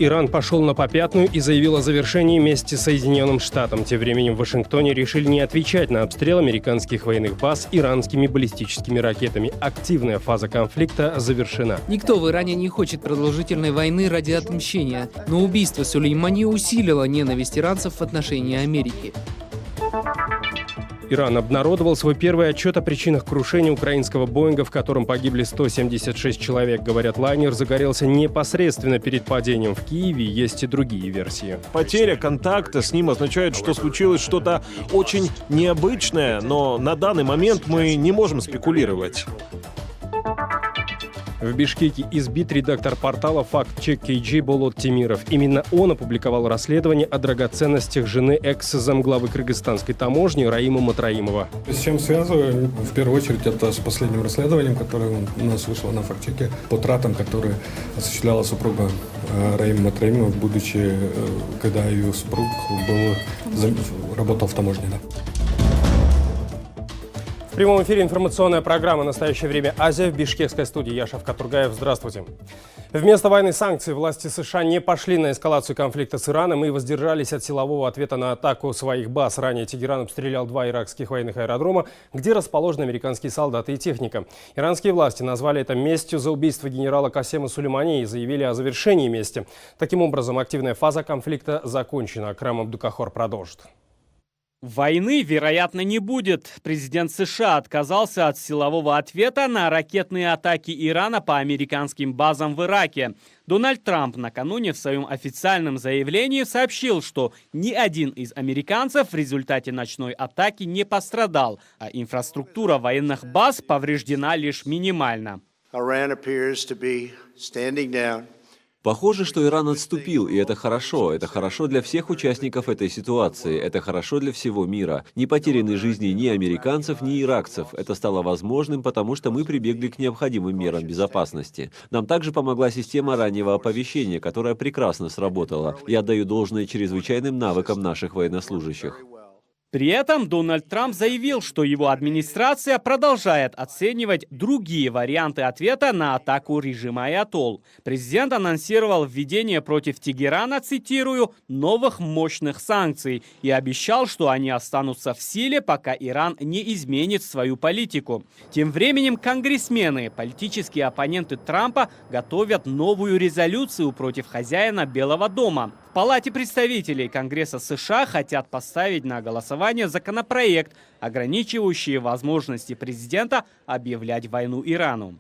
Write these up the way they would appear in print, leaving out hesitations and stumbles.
Иран пошел на попятную и заявил о завершении мести с Соединенным Штатом. Тем временем в Вашингтоне решили не отвечать на обстрел американских военных баз иранскими баллистическими ракетами. Активная фаза конфликта завершена. Никто в Иране не хочет продолжительной войны ради отмщения, но убийство Сулеймани усилило ненависть иранцев в отношении Америки. Иран обнародовал свой первый отчет о причинах крушения украинского «Боинга», в котором погибли 176 человек. Говорят, лайнер загорелся непосредственно перед падением в Киеве. Есть и другие версии. Потеря контакта с ним означает, что случилось что-то очень необычное, но на данный момент мы не можем спекулировать. В Бишкеке избит редактор портала «Факт-чек KG» Болот Темиров. Именно он опубликовал расследование о драгоценностях жены экс-замглавы кыргызстанской таможни Раима Матраимова. С чем связываю? В первую очередь это с последним расследованием, которое у нас вышло на «Факт-чеке» по тратам, которые осуществляла супруга Раима Матраимова, будучи, когда ее супруг работал в таможне. В прямом эфире информационная программа «Настоящее время. Азия» в бишкекской студии. Я Шавкат Тургаев. Здравствуйте. Вместо войны санкций власти США не пошли на эскалацию конфликта с Ираном и воздержались от силового ответа на атаку своих баз. Ранее Тегеран обстрелял 2 иракских военных аэродрома, где расположены американские солдаты и техника. Иранские власти назвали это местью за убийство генерала Касема Сулеймани и заявили о завершении мести. Таким образом, активная фаза конфликта закончена. Акрам Абдукахор продолжит. Войны, вероятно, не будет. Президент США отказался от силового ответа на ракетные атаки Ирана по американским базам в Ираке. Дональд Трамп накануне в своем официальном заявлении сообщил, что ни один из американцев в результате ночной атаки не пострадал, а инфраструктура военных баз повреждена лишь минимально. Похоже, что Иран отступил, и это хорошо. Это хорошо для всех участников этой ситуации. Это хорошо для всего мира. Не потеряны жизни ни американцев, ни иракцев. Это стало возможным, потому что мы прибегли к необходимым мерам безопасности. Нам также помогла система раннего оповещения, которая прекрасно сработала. Я отдаю должное чрезвычайным навыкам наших военнослужащих. При этом Дональд Трамп заявил, что его администрация продолжает оценивать другие варианты ответа на атаку режима Аятолл. Президент анонсировал введение против Тегерана, цитирую, «новых мощных санкций» и обещал, что они останутся в силе, пока Иран не изменит свою политику. Тем временем конгрессмены, политические оппоненты Трампа, готовят новую резолюцию против хозяина Белого дома. В Палате представителей Конгресса США хотят поставить на голосование законопроект, ограничивающий возможности президента объявлять войну Ирану.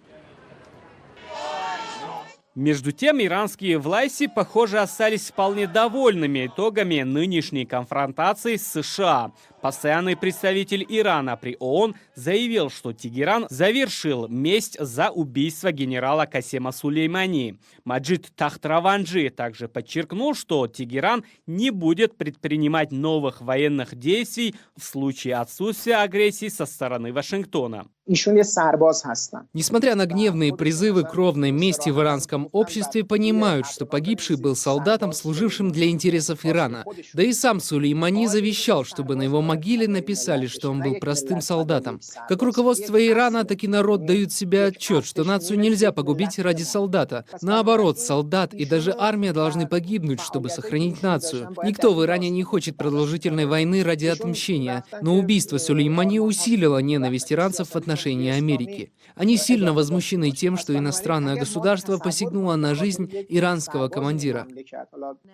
Между тем, иранские власти, похоже, остались вполне довольными итогами нынешней конфронтации с США. Постоянный представитель Ирана при ООН заявил, что Тегеран завершил месть за убийство генерала Касема Сулеймани. Маджид Тахт-Раванджи также подчеркнул, что Тегеран не будет предпринимать новых военных действий в случае отсутствия агрессии со стороны Вашингтона. Несмотря на гневные призывы к кровной мести в иранском обществе, понимают, что погибший был солдатом, служившим для интересов Ирана. Да и сам Сулеймани завещал, чтобы на его могиле написали, что он был простым солдатом. Как руководство Ирана, так и народ дают себе отчет, что нацию нельзя погубить ради солдата. Наоборот, солдат и даже армия должны погибнуть, чтобы сохранить нацию. Никто в Иране не хочет продолжительной войны ради отмщения, но убийство Сулеймани усилило ненависть иранцев в отношении Америки. Они сильно возмущены тем, что иностранное государство посягнуло на жизнь иранского командира.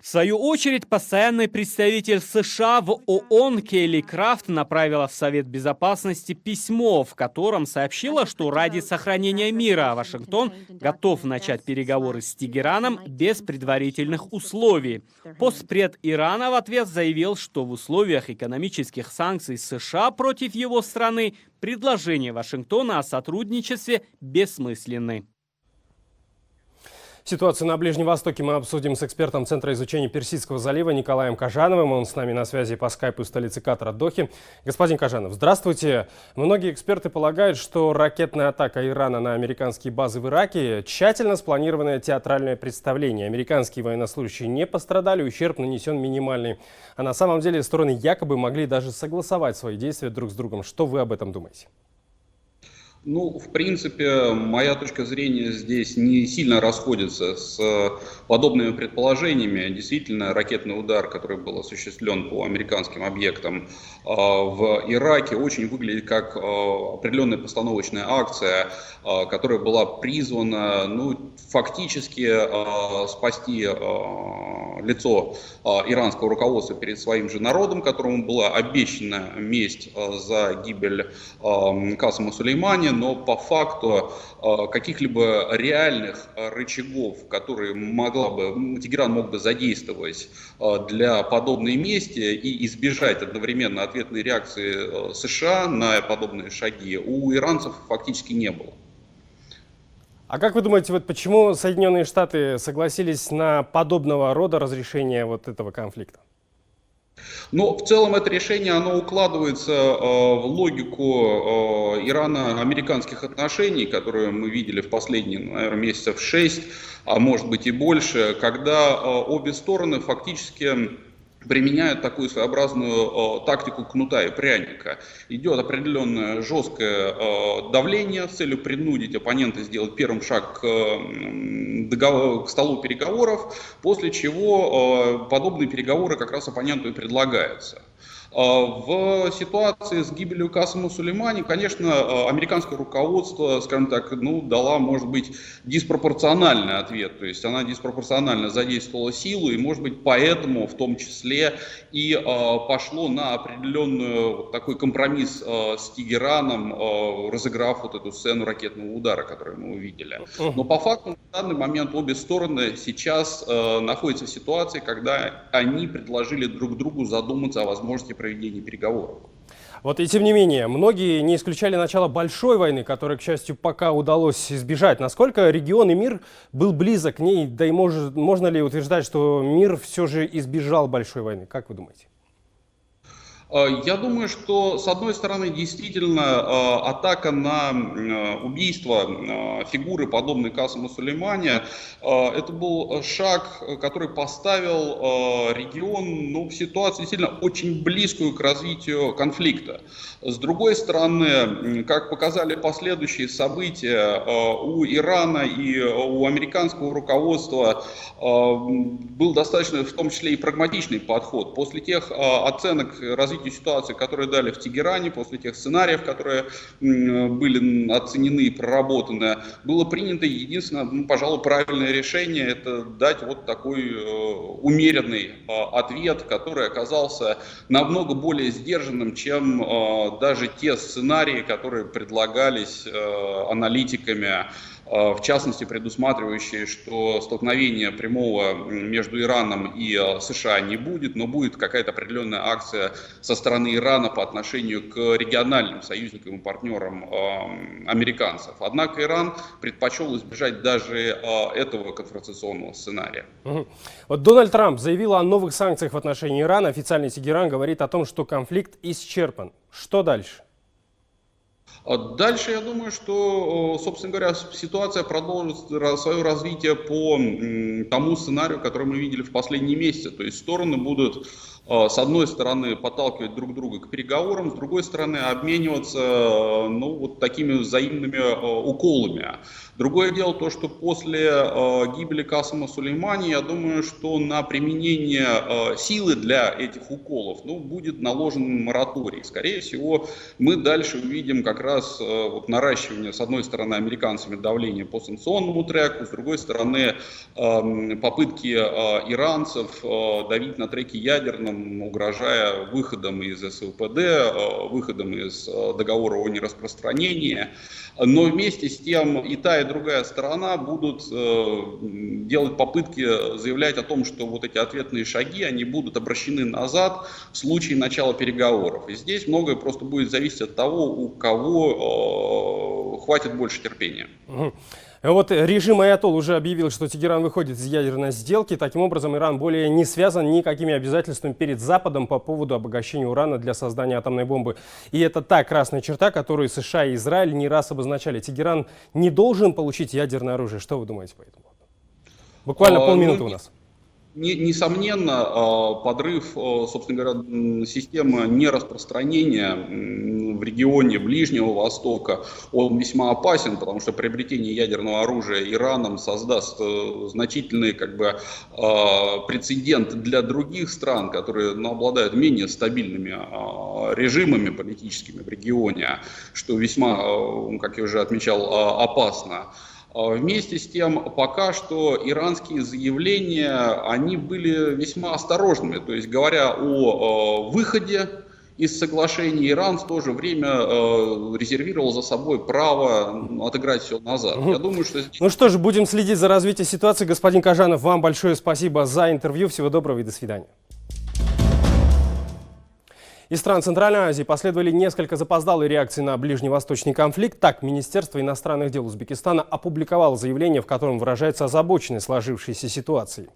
В свою очередь, постоянный представитель США в ООН Келли Крафт направила в Совет Безопасности письмо, в котором сообщила, что ради сохранения мира Вашингтон готов начать переговоры с Тегераном без предварительных условий. Постпред Ирана в ответ заявил, что в условиях экономических санкций США против его страны предложения Вашингтона о сотрудничестве бессмысленны. Ситуацию на Ближнем Востоке мы обсудим с экспертом Центра изучения Персидского залива Николаем Кожановым. Он с нами на связи по скайпу из столицы Катара, Дохи. Господин Кожанов, здравствуйте. Многие эксперты полагают, что ракетная атака Ирана на американские базы в Ираке – тщательно спланированное театральное представление. Американские военнослужащие не пострадали, ущерб нанесен минимальный. А на самом деле стороны якобы могли даже согласовать свои действия друг с другом. Что вы об этом думаете? Ну, в принципе, моя точка зрения здесь не сильно расходится с подобными предположениями. Действительно, ракетный удар, который был осуществлен по американским объектам в Ираке, очень выглядит как определенная постановочная акция, которая была призвана, ну, фактически спасти лицо иранского руководства перед своим же народом, которому была обещана месть за гибель Касема Сулеймани, но по факту каких-либо реальных рычагов, которые Тегеран мог бы задействовать для подобной мести и избежать одновременно ответной реакции США на подобные шаги, у иранцев фактически не было. А как вы думаете, вот почему Соединенные Штаты согласились на подобного рода разрешение вот этого конфликта? Но в целом это решение, оно укладывается в логику ирано-американских отношений, которые мы видели в последние, наверное, месяцев 6, а может быть и больше, когда обе стороны фактически применяют такую своеобразную тактику кнута и пряника. Идет определенное жесткое давление с целью принудить оппонента сделать первым шаг к столу переговоров, после чего подобные переговоры как раз оппоненту и предлагаются. В ситуации с гибелью Касема Сулеймани, конечно, американское руководство, скажем так, дала, может быть, диспропорциональный ответ. То есть она диспропорционально задействовала силу, и, может быть, поэтому в том числе и пошло на определенный такой компромисс с Тегераном, разыграв вот эту сцену ракетного удара, которую мы увидели. Но по факту в данный момент обе стороны сейчас находятся в ситуации, когда они предложили друг другу задуматься о возможности проведения переговоров. Вот и тем не менее, многие не исключали начало большой войны, которой, к счастью, пока удалось избежать. Насколько регион и мир был близок к ней, да и можно ли утверждать, что мир все же избежал большой войны? Как вы думаете? Я думаю, что, с одной стороны, действительно, атака на убийство фигуры, подобной Касему Сулеймани, это был шаг, который поставил регион в ситуацию действительно очень близкую к развитию конфликта. С другой стороны, как показали последующие события, у Ирана и у американского руководства был достаточно, в том числе и прагматичный подход. После тех оценок развития ситуации, которые дали в Тегеране, после тех сценариев, которые были оценены и проработаны, было принято единственное, пожалуй, правильное решение — это дать вот такой умеренный ответ, который оказался намного более сдержанным, чем даже те сценарии, которые предлагались аналитиками, в частности, предусматривающие, что столкновения прямого между Ираном и США не будет, но будет какая-то определенная акция со стороны Ирана по отношению к региональным союзникам и партнерам американцев. Однако Иран предпочел избежать даже этого конфронтационного сценария. Вот Дональд Трамп заявил о новых санкциях в отношении Ирана. Официальный Тегеран говорит о том, что конфликт исчерпан. Что дальше? Дальше, я думаю, что, собственно говоря, ситуация продолжит свое развитие по тому сценарию, который мы видели в последние месяцы. То есть стороны будут, с одной стороны, подталкивать друг друга к переговорам, с другой стороны, обмениваться вот такими взаимными уколами. Другое дело то, что после гибели Касема Сулеймани, я думаю, что на применение силы для этих уколов будет наложен мораторий. Скорее всего, мы дальше увидим как раз наращивание, с одной стороны, американцами давления по санкционному треку, с другой стороны, попытки иранцев давить на треке ядерном, угрожая выходом из СЛПД, выходом из договора о нераспространении. Но вместе с тем и та, и другая сторона будут делать попытки заявлять о том, что вот эти ответные шаги, они будут обращены назад в случае начала переговоров. И здесь многое просто будет зависеть от того, у кого хватит больше терпения. Вот режим Аятол уже объявил, что Тегеран выходит из ядерной сделки. Таким образом, Иран более не связан никакими обязательствами перед Западом по поводу обогащения урана для создания атомной бомбы. И это та красная черта, которую США и Израиль не раз обозначали. Тегеран не должен получить ядерное оружие. Что вы думаете по этому? Буквально полминуты у нас. Несомненно, подрыв, собственно говоря, системы нераспространения в регионе Ближнего Востока, он весьма опасен, потому что приобретение ядерного оружия Ираном создаст значительный прецедент для других стран, которые обладают менее стабильными режимами политическими в регионе, что весьма, как я уже отмечал, опасно. Вместе с тем, пока что иранские заявления, они были весьма осторожными. То есть, говоря о выходе из соглашения, Иран в то же время резервировал за собой право отыграть все назад. Я думаю, что здесь... Ну что ж, будем следить за развитием ситуации. Господин Кожанов, вам большое спасибо за интервью. Всего доброго и до свидания. Из стран Центральной Азии последовали несколько запоздалые реакции на ближневосточный конфликт. Так, Министерство иностранных дел Узбекистана опубликовало заявление, в котором выражается озабоченность сложившейся ситуацией.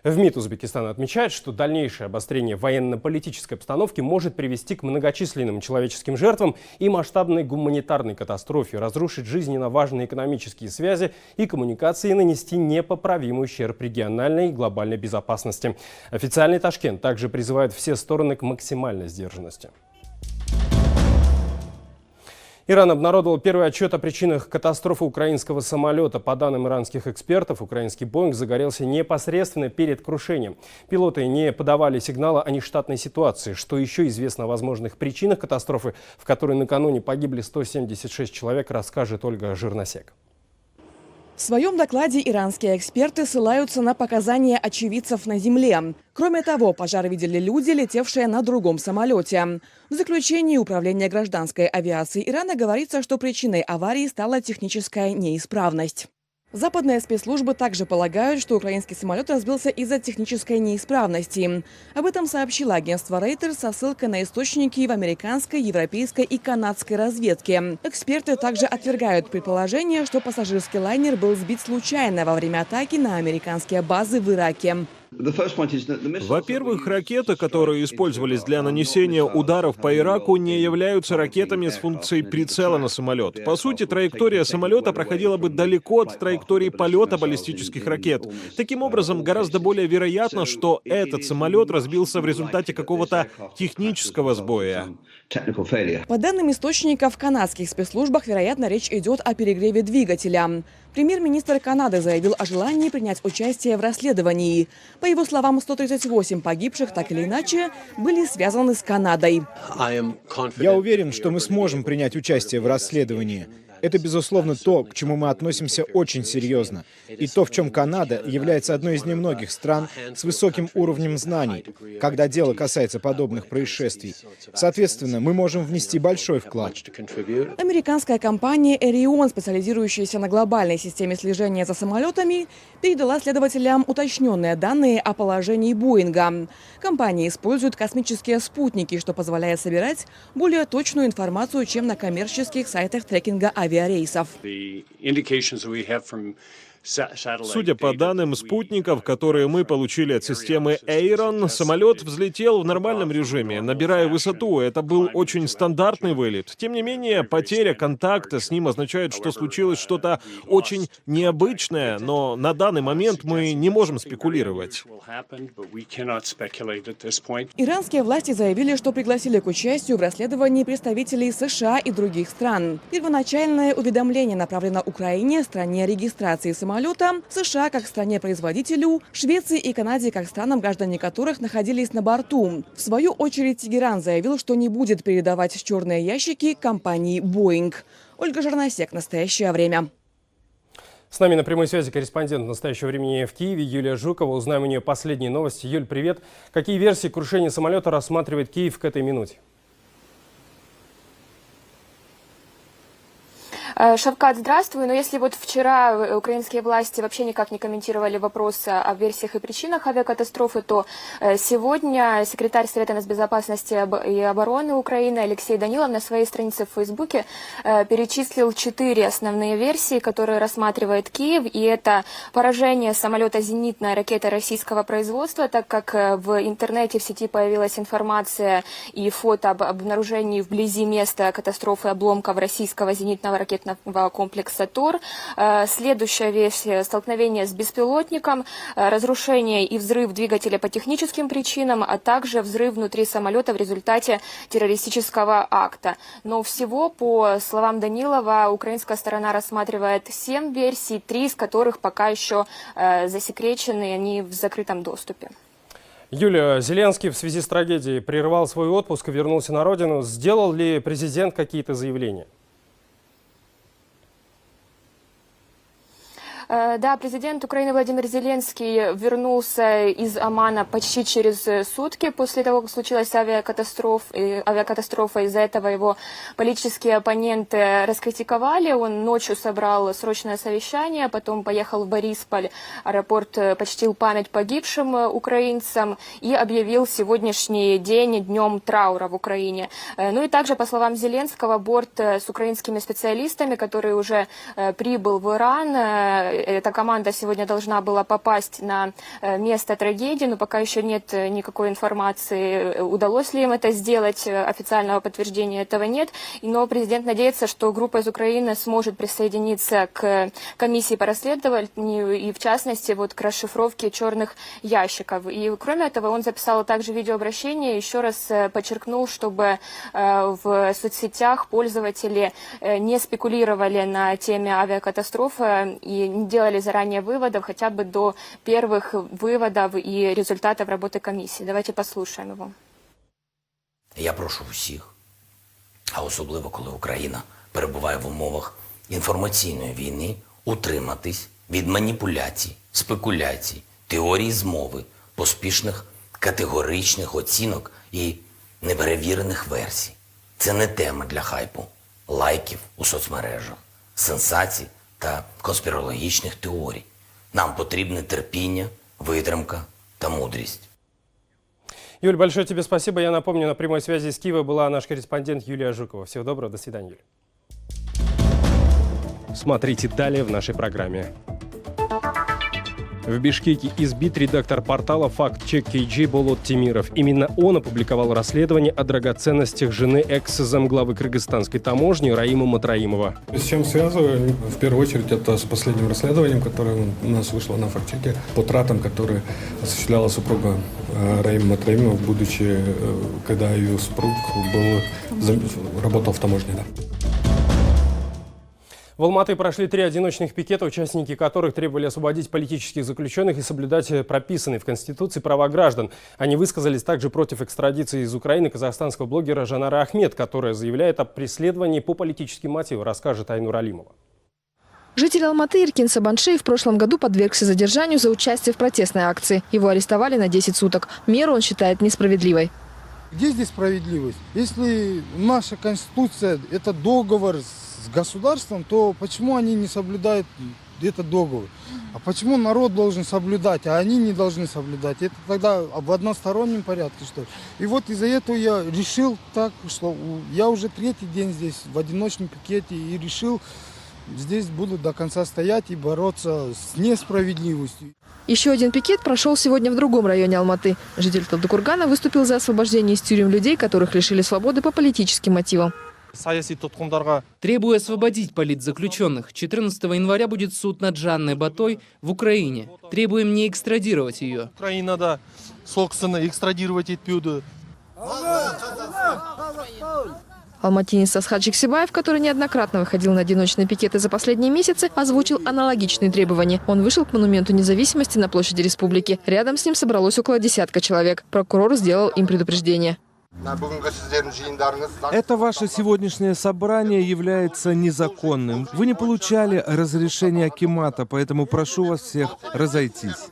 В МИД Узбекистана отмечают, что дальнейшее обострение военно-политической обстановки может привести к многочисленным человеческим жертвам и масштабной гуманитарной катастрофе, разрушить жизненно важные экономические связи и коммуникации и нанести непоправимый ущерб региональной и глобальной безопасности. Официальный Ташкент также призывает все стороны к максимальной сдержанности. Иран обнародовал первый отчет о причинах катастрофы украинского самолета. По данным иранских экспертов, украинский «Боинг» загорелся непосредственно перед крушением. Пилоты не подавали сигнала о нештатной ситуации. Что еще известно о возможных причинах катастрофы, в которой накануне погибли 176 человек, расскажет Ольга Жирносек. В своем докладе иранские эксперты ссылаются на показания очевидцев на земле. Кроме того, пожар видели люди, летевшие на другом самолете. В заключении Управления гражданской авиации Ирана говорится, что причиной аварии стала техническая неисправность. Западные спецслужбы также полагают, что украинский самолет разбился из-за технической неисправности. Об этом сообщило агентство Reuters со ссылкой на источники в американской, европейской и канадской разведке. Эксперты также отвергают предположение, что пассажирский лайнер был сбит случайно во время атаки на американские базы в Ираке. Во-первых, ракеты, которые использовались для нанесения ударов по Ираку, не являются ракетами с функцией прицела на самолет. По сути, траектория самолета проходила бы далеко от траектории полета баллистических ракет. Таким образом, гораздо более вероятно, что этот самолет разбился в результате какого-то технического сбоя. По данным источников в канадских спецслужбах, вероятно, речь идет о перегреве двигателя. Премьер-министр Канады заявил о желании принять участие в расследовании. По его словам, 138 погибших так или иначе были связаны с Канадой. Я уверен, что мы сможем принять участие в расследовании. Это, безусловно, то, к чему мы относимся очень серьезно. И то, в чем Канада является одной из немногих стран с высоким уровнем знаний, когда дело касается подобных происшествий. Соответственно, мы можем внести большой вклад. Американская компания Erion, специализирующаяся на глобальной системе слежения за самолетами, передала следователям уточненные данные о положении Боинга. Компания использует космические спутники, что позволяет собирать более точную информацию, чем на коммерческих сайтах трекинга авиарейсов. Судя по данным спутников, которые мы получили от системы Aeron, самолет взлетел в нормальном режиме, набирая высоту. Это был очень стандартный вылет. Тем не менее, потеря контакта с ним означает, что случилось что-то очень необычное, но на данный момент мы не можем спекулировать. Иранские власти заявили, что пригласили к участию в расследовании представителей США и других стран. Первоначальное уведомление направлено Украине, стране регистрации самолета, США как стране-производителю, Швеции и Канаде как странам, граждане которых находились на борту. В свою очередь Тегеран заявил, что не будет передавать черные ящики компании «Боинг». Ольга Жирносек, «Настоящее время». С нами на прямой связи корреспондент «Настоящего времени» в Киеве Юлия Жукова. Узнаем у нее последние новости. Юль, привет. Какие версии крушения самолета рассматривает Киев к этой минуте? Шавкат, здравствуй. Но если вот вчера украинские власти вообще никак не комментировали вопросы о версиях и причинах авиакатастрофы, то сегодня секретарь Совета нацбезопасности и обороны Украины Алексей Данилов на своей странице в Фейсбуке перечислил 4 основные версии, которые рассматривает Киев. И это поражение самолета зенитной ракетой российского производства, так как в интернете, в сети появилась информация и фото об обнаружении вблизи места катастрофы обломков российского зенитного ракетного ракетного комплекса «Тор». Следующая версия — столкновение с беспилотником, разрушение и взрыв двигателя по техническим причинам, а также взрыв внутри самолета в результате террористического акта. Но всего, по словам Данилова, украинская сторона рассматривает 7 версий, 3 из которых пока еще засекречены, они в закрытом доступе. Юлия, Зеленский в связи с трагедией прервал свой отпуск и вернулся на родину. Сделал ли президент какие-то заявления? Да, президент Украины Владимир Зеленский вернулся из Омана почти через сутки после того, как случилась авиакатастрофа. Из-за этого его политические оппоненты раскритиковали. Он ночью собрал срочное совещание, потом поехал в Борисполь, аэропорт почтил память погибшим украинцам и объявил сегодняшний день днем траура в Украине. Ну и также, по словам Зеленского, борт с украинскими специалистами, который уже прибыл в Иран. Эта команда сегодня должна была попасть на место трагедии, но пока еще нет никакой информации, удалось ли им это сделать, официального подтверждения этого нет. Но президент надеется, что группа из Украины сможет присоединиться к комиссии по расследованию и, в частности, вот к расшифровке черных ящиков. И, кроме этого, он записал также видеообращение, еще раз подчеркнул, чтобы в соцсетях пользователи не спекулировали на теме авиакатастрофы и не делали заранее выводов, хотя бы до первых выводов и результатов работы комиссии. Давайте послушаем его. Я прошу всіх, а особливо коли Україна перебуває в умовах інформаційної війни, утриматись від маніпуляцій, спекуляцій, теорій змови, поспішних категоричних оцінок і неперевірених версій. Це не тема для хайпу, лайків у соцмережах, сенсацій та конспірологічних теорій. Нам потрібне терпіння, витримка та мудрість. Юль, большое тебе спасибо. Я напомню, на прямой связи с Киева была наш корреспондент Юлия Жукова. Всего доброго, до свидания, Юль. Смотрите далее в нашей программе. В Бишкеке избит редактор портала «Факт-чек KG» Болот Темиров. Именно он опубликовал расследование о драгоценностях жены экс-замглавы кыргызстанской таможни Раима Матраимова. С чем связываю? В первую очередь это с последним расследованием, которое у нас вышло на факт-чеке по тратам, которые осуществляла супруга Раима Матраимова, будучи, когда ее супруг работал в таможне. Да. В Алматы прошли 3 одиночных пикета, участники которых требовали освободить политических заключенных и соблюдать прописанные в Конституции права граждан. Они высказались также против экстрадиции из Украины казахстанского блогера Жанара Ахмед, которая заявляет о преследовании по политическим мотивам, расскажет Айнур Алимова. Житель Алматы Иркин Сабанши в прошлом году подвергся задержанию за участие в протестной акции. Его арестовали на 10 суток. Меру он считает несправедливой. Где здесь справедливость? Если наша Конституция – это договор с государством, то почему они не соблюдают этот договор? А почему народ должен соблюдать, а они не должны соблюдать? Это тогда в одностороннем порядке, что ли? И вот из-за этого я решил так, что я уже 3-й день здесь в одиночном пикете и решил, здесь буду до конца стоять и бороться с несправедливостью. Еще один пикет прошел сегодня в другом районе Алматы. Житель Талдыкургана выступил за освобождение из тюрем людей, которых лишили свободы по политическим мотивам. Требую освободить политзаключенных. 14 января будет суд над Жанной Батой в Украине. Требуем не экстрадировать ее. Украинада собственно экстрадировать этпюды. Алматинец Асхат Жексибаев, который неоднократно выходил на одиночные пикеты за последние месяцы, озвучил аналогичные требования. Он вышел к монументу независимости на площади Республики. Рядом с ним собралось около десятка человек. Прокурор сделал им предупреждение. Это ваше сегодняшнее собрание является незаконным. Вы не получали разрешения акимата, поэтому прошу вас всех разойтись.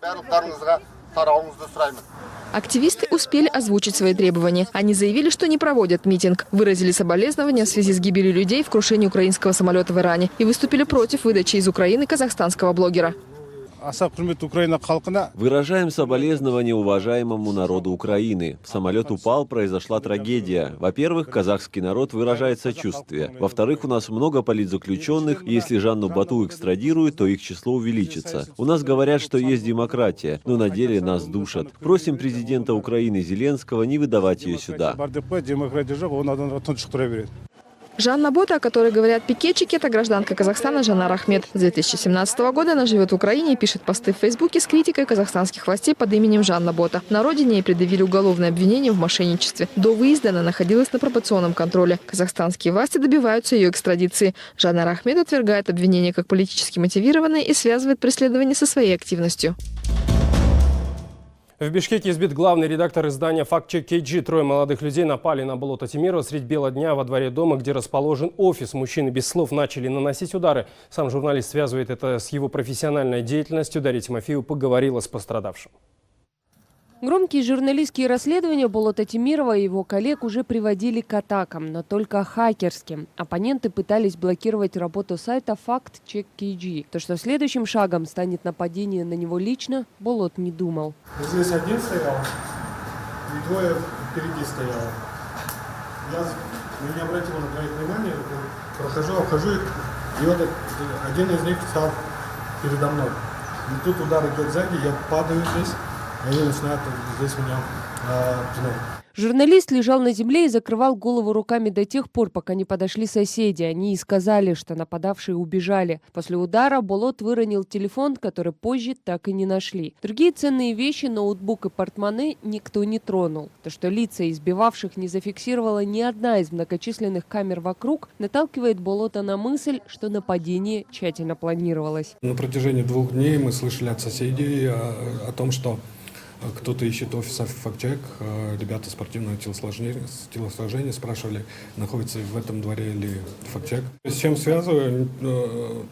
Активисты успели озвучить свои требования. Они заявили, что не проводят митинг, выразили соболезнования в связи с гибелью людей в крушении украинского самолета в Иране и выступили против выдачи из Украины казахстанского блогера. Выражаем соболезнования уважаемому народу Украины. Самолет упал, произошла трагедия. Во-первых, казахский народ выражает сочувствие. Во-вторых, у нас много политзаключенных, и если Жанну Бату экстрадируют, то их число увеличится. У нас говорят, что есть демократия, но на деле нас душат. Просим президента Украины Зеленского не выдавать ее сюда. Жанна Бота, о которой говорят пикетчики, это гражданка Казахстана Жанар Ахмед. С 2017 года она живет в Украине и пишет посты в Фейсбуке с критикой казахстанских властей под именем Жанна Бота. На родине ей предъявили уголовное обвинение в мошенничестве. До выезда она находилась на пробационном контроле. Казахстанские власти добиваются ее экстрадиции. Жанар Ахмед отвергает обвинения как политически мотивированные и связывает преследование со своей активностью. В Бишкеке избит главный редактор издания «Фактчек KG». Трое молодых людей напали на болото Темирова средь бела дня во дворе дома, где расположен офис. Мужчины без слов начали наносить удары. Сам журналист связывает это с его профессиональной деятельностью. Дарья Тимофеева поговорила с пострадавшим. Громкие журналистские расследования болота Темирова и его коллег уже приводили к атакам, но только хакерским. Оппоненты пытались блокировать работу сайта «Фактчек KG». То, что следующим шагом станет нападение на него лично, Болот не думал. Здесь один стоял, и двое впереди стояло. Я не обратил на двоих внимания, обхожу их, и вот один из них встал передо мной. И тут удар идет сзади, я падаю здесь. Они начинают здесь меня пинать. Журналист лежал на земле и закрывал голову руками до тех пор, пока не подошли соседи. Они и сказали, что нападавшие убежали. После удара Болот выронил телефон, который позже так и не нашли. Другие ценные вещи, ноутбук и портмоне, никто не тронул. То, что лица избивавших не зафиксировала ни одна из многочисленных камер вокруг, наталкивает Болота на мысль, что нападение тщательно планировалось. На протяжении 2 дней мы слышали от соседей о том, что кто-то ищет офис «Фактчек». Ребята спортивного телосложения спрашивали, находится в этом дворе или «Фактчек». С чем связываю? В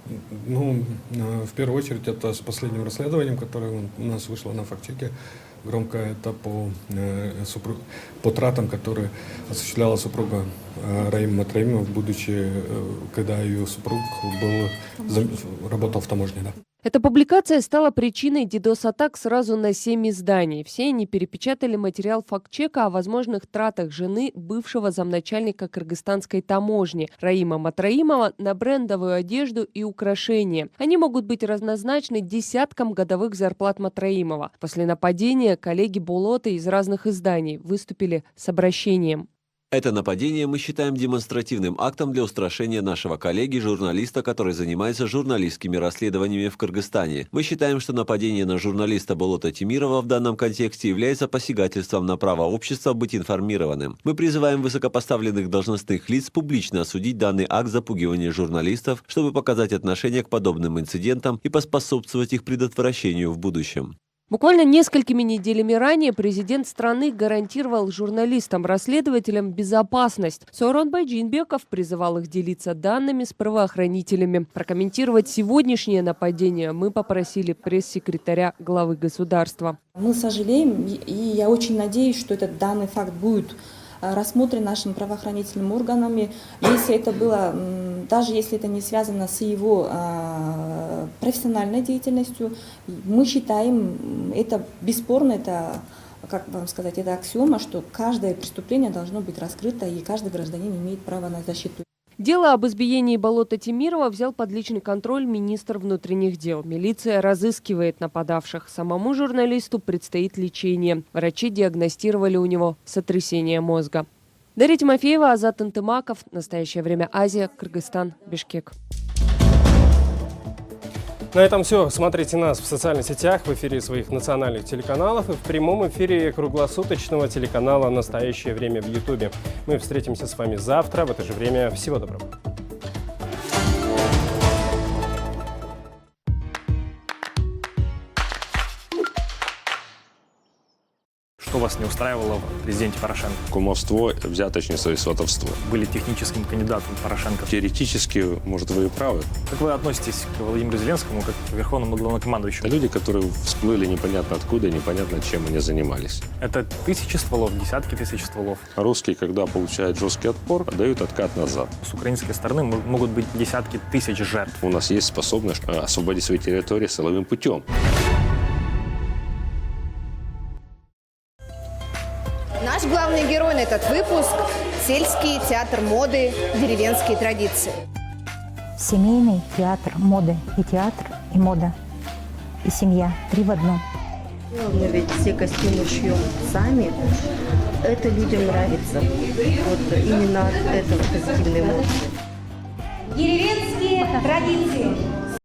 первую очередь, это с последним расследованием, которое у нас вышло на «Фактчеке». Громко это по тратам, которые осуществляла супруга Раима Матраимова, когда ее супруг работал в таможне. Да. Эта публикация стала причиной DDoS-атак сразу на 7 изданий. Все они перепечатали материал фактчека о возможных тратах жены бывшего замначальника кыргызстанской таможни Раима Матраимова на брендовую одежду и украшения. Они могут быть разнозначны десяткам годовых зарплат Матраимова. После нападения коллеги Болота из разных изданий выступили с обращением. Это нападение мы считаем демонстративным актом для устрашения нашего коллеги, журналиста, который занимается журналистскими расследованиями в Кыргызстане. Мы считаем, что нападение на журналиста Болота Темирова в данном контексте является посягательством на право общества быть информированным. Мы призываем высокопоставленных должностных лиц публично осудить данный акт запугивания журналистов, чтобы показать отношение к подобным инцидентам и поспособствовать их предотвращению в будущем. Буквально несколькими неделями ранее президент страны гарантировал журналистам-расследователям безопасность. Сооронбай Джейнбеков призывал их делиться данными с правоохранителями. Прокомментировать сегодняшнее нападение мы попросили пресс-секретаря главы государства. Мы сожалеем, и я очень надеюсь, что этот данный факт будет рассмотрен нашими правоохранительными органами. Если это было, даже если это не связано с его профессиональной деятельностью, мы считаем, это бесспорно, это, как вам сказать, это аксиома, что каждое преступление должно быть раскрыто, и каждый гражданин имеет право на защиту. Дело об избиении Болота Темирова взял под личный контроль министр внутренних дел. Милиция разыскивает нападавших. Самому журналисту предстоит лечение. Врачи диагностировали у него сотрясение мозга. Дарья Тимофеева, Азат Антымаков. Настоящее время. Азия, Кыргызстан, Бишкек. На этом все. Смотрите нас в социальных сетях, в эфире своих национальных телеканалов и в прямом эфире круглосуточного телеканала «Настоящее время» в Ютубе. Мы встретимся с вами завтра в это же время. Всего доброго. Что вас не устраивало в президенте Порошенко? Кумовство, взяточница и сватовство. Были техническим кандидатом Порошенко. Теоретически, может, вы и правы. Как вы относитесь к Владимиру Зеленскому как к верховному главнокомандующему? Люди, которые всплыли непонятно откуда и непонятно чем они занимались. Это тысячи стволов, десятки тысяч стволов. Русские, когда получают жесткий отпор, дают откат назад. С украинской стороны могут быть десятки тысяч жертв. У нас есть способность освободить свои территории силовым путем. Наш главный герой на этот выпуск – сельский театр моды, деревенские традиции. Семейный театр моды. И театр, и мода, и семья. 3 в одном. Мы ведь все костюмы шьем сами. Это людям нравится. Вот именно это позитивные эмоции. Деревенские традиции.